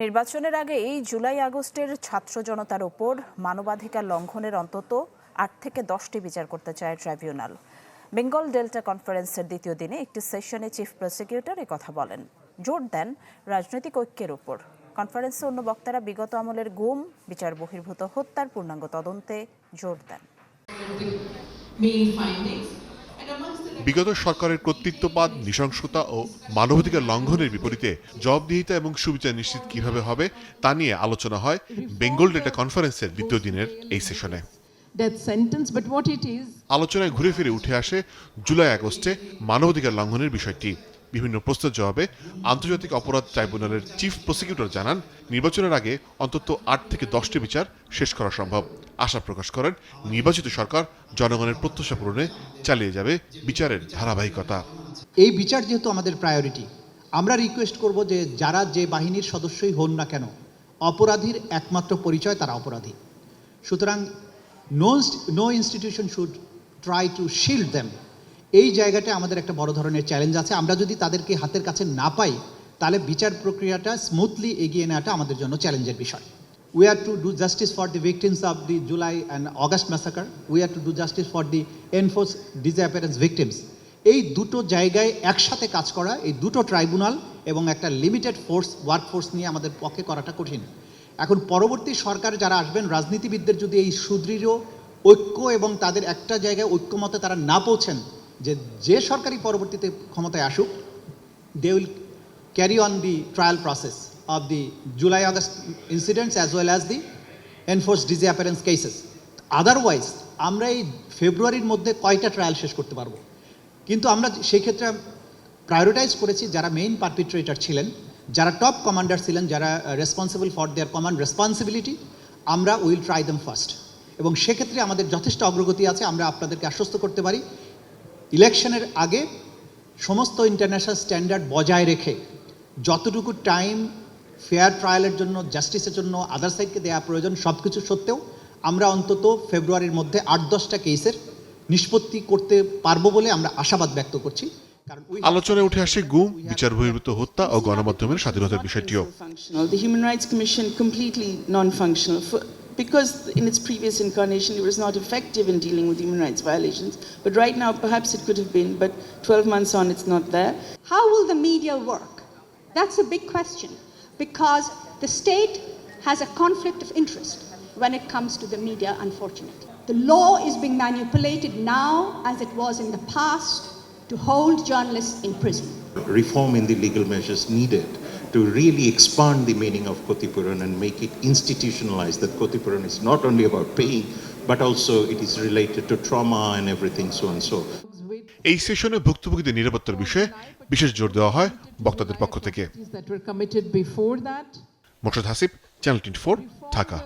নির্বাচনের আগেই জুলাই আগস্টের ছাত্র জনতার উপর মানবাধিকার লঙ্ঘনের অন্তত ৮ থেকে ১০টি বিচার করতে চায় ট্রাইব্যুনাল। বেঙ্গল ডেল্টা কনফারেন্সের দ্বিতীয় দিনে একটি সেশনে চিফ প্রসিকিউটর কথা বলেন, জোর দেন রাজনৈতিক ঐক্যের উপর। কনফারেন্সে অন্য বক্তারা বিগত আমলের গুম, বিচার বহির্ভূত হত্যার পূর্ণাঙ্গ তদন্তে জোর দেন। বিগত সরকারের কর্তৃত্ববাদ, নৃশংসতা ও মানবাধিকার লঙ্ঘনের বিপরীতে জবাবদিহিতা এবং সুবিচার নিশ্চিত কিভাবে হবে তা নিয়ে আলোচনা হয় বেঙ্গল ডেটা কনফারেন্সের দ্বিতীয় দিনের এই সেশনে। আলোচনায় ঘুরে ফিরে উঠে আসে জুলাই আগস্টে মানবাধিকার লঙ্ঘনের বিষয়টি। বিভিন্ন প্রশ্নের জবাবে আন্তর্জাতিক অপরাধ ট্রাইব্যুনালের চিফ প্রসিকিউটর জানান, নির্বাচনের আগে অন্তত ৮ থেকে ১০টি বিচার শেষ করা সম্ভব। আশা প্রকাশ করেন, নির্বাচিত সরকার জনগণের প্রত্যাশা পূরণে চালিয়ে যাবে বিচারের ধারাবাহিকতা। এই বিচার যেহেতু আমাদের প্রায়োরিটি, আমরা রিকোয়েস্ট করব যে যারা যে বাহিনীর সদস্যই হন না কেন, অপরাধীর একমাত্র পরিচয় তারা অপরাধী। সুতরাং no institution should try to shield them. এই জায়গাটা আমাদের একটা বড় ধরনের চ্যালেঞ্জ আছে। আমরা যদি তাদেরকে হাতের কাছে না পাই, তাহলে বিচার প্রক্রিয়াটা স্মুথলি এগিয়ে নেওয়াটা আমাদের জন্য চ্যালেঞ্জের বিষয়। We are to do justice for the victims of the July and August massacre. We are to do justice for the enforced disappearance victims. এই দুটো জায়গায় একসাথে কাজ করা, এই দুটো ট্রাইব্যুনাল এবং একটা লিমিটেড ওয়ার্কফোর্স নিয়ে আমাদের পক্ষে করাটা কঠিন। এখন পরবর্তী সরকার যারা আসবেন, রাজনীতিবিদদের যদি এই সুদৃঢ় ঐক্য এবং তাদের একটা জায়গায় ঐক্যমতে তারা না পৌঁছেন, যে সরকারি পরবর্তীতে ক্ষমতায় আসুক, they will carry on the trial process of the July-August incidents as well as the enforced disappearance cases. Otherwise, আমরা এই ফেব্রুয়ারির মধ্যে কয়টা ট্রায়াল শেষ করতে পারবো? কিন্তু আমরা সেই ক্ষেত্রে প্রায়োরিটাইজ করেছি যারা মেইন পারপিট্রেটর ছিলেন, যারা টপ কমান্ডার ছিলেন, যারা responsible for their command responsibility, আমরা উইল ট্রাই দেম ফার্স্ট। এবং সেক্ষেত্রে আমাদের যথেষ্ট অগ্রগতি আছে। আমরা আপনাদেরকে আশ্বস্ত করতে পারি, ইলেকশনের আগে সমস্ত ইন্টারন্যাশনাল স্ট্যান্ডার্ড বজায় রেখে যতটুকু টাইম ফেয়ার ট্রায়ালের জন্য, জাস্টিসের জন্য আদার সাইডকে দেওয়া প্রয়োজন, সব কিছু সত্ত্বেও আমরা অন্তত ফেব্রুয়ারির মধ্যে ৮-১০টা কেসের নিষ্পত্তি করতে পারবো বলে আমরা আশাবাদ ব্যক্ত করছি। আলোচনায় উঠে আসে গুম, বিচার বহির্ভূত হত্যা ও গণমাধ্যমের স্বাধীনতার বিষয়টিও। The Human Rights Commission completely non-functional because in its previous incarnation it was not effective in dealing with human rights violations, but right now perhaps it could have been, but 12 months on it's not there. How will the media work? That's a big question, because the state has a conflict of interest when it comes to the media, unfortunately. The law is being manipulated now, as it was in the past, to hold journalists in prison. Reform in the legal measures needed to really expand the meaning of Kothipuran and make it institutionalized, that Kothipuran is not only about pain, but also it is related to trauma and everything, so and so. এই সেশনে ভুক্তভোগীদের নিরাপত্তার বিষয়ে বিশেষ জোর দেওয়া হয় বক্তাদের পক্ষ থেকে। মোর্শেদ হাসিব, চ্যানেল 24, ঢাকা।